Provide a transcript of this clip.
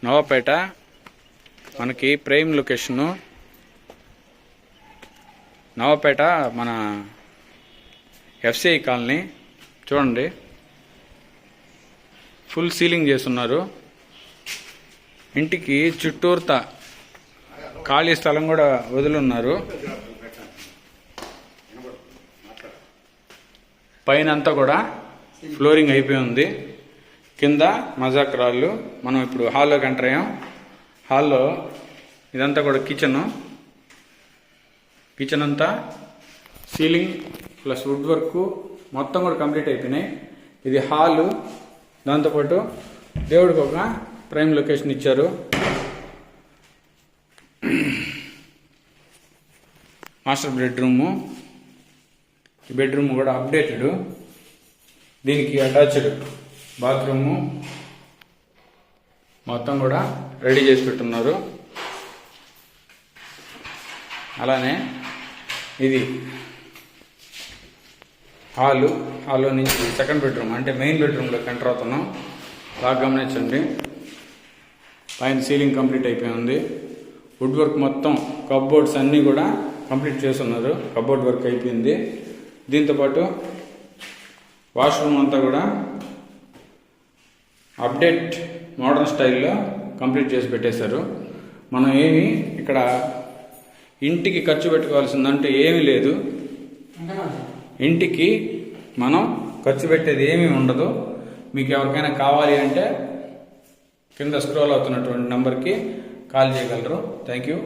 నవాపేట మనకి prime location. Navapeta మన FCI colony చూడండి, ఫుల్ సీలింగ్ చేస్తున్నారు. ఇంటికి చుట్టూర్తా ఖాళీ స్థలం కూడా వదిలిన్నారు. పైన అంతా కూడా ఫ్లోరింగ్ అయిపోయి ఉంది. కింద మజాక్ రాళ్ళు. మనం ఇప్పుడు హాల్లోకి ఎంటర్ అయ్యాం. హాల్లో ఇదంతా కూడా కిచెన్ అంతా సీలింగ్ ప్లస్ వుడ్ వర్క్ మొత్తం కూడా కంప్లీట్ అయిపోయినాయి. ఇది హాలు. దాంతోపాటు దేవుడికి ఒక ప్రైమ్ లొకేషన్ ఇచ్చారు. Master bedroom. ఈ బెడ్రూమ్ కూడా అప్డేటెడ్. దీనికి అటాచ్డ్ బాత్రూము మొత్తం కూడా రెడీ చేసి పెట్టున్నారు. అలానే ఇది హాల్లో నుంచి సెకండ్ బెడ్రూమ్ అంటే మెయిన్ బెడ్రూమ్లోకి ఎంటర్ అవుతున్నాం. బాగా గమనించండి. పైన సీలింగ్ కంప్లీట్ అయిపోయి ఉంది. వుడ్ వర్క్ మొత్తం కప్బోర్డ్స్ అన్నీ కూడా కంప్లీట్ చేస్తున్నారు. కప్బోర్డ్ వర్క్ అయిపోయింది. దీంతోపాటు వాష్రూమ్ అంతా కూడా అప్డేట్ మోడర్న్ స్టైల్లో కంప్లీట్ చేసి పెట్టేశారు. మనం ఏమి ఇక్కడ ఇంటికి ఖర్చు పెట్టుకోవాల్సిందంటే ఏమీ లేదు. ఇంటికి మనం ఖర్చు పెట్టేది ఏమీ ఉండదు. మీకు ఎవరికైనా కావాలి అంటే కింద స్క్రోల్ అవుతున్నటువంటి నెంబర్కి కాల్ చేయగలరు. Thank you.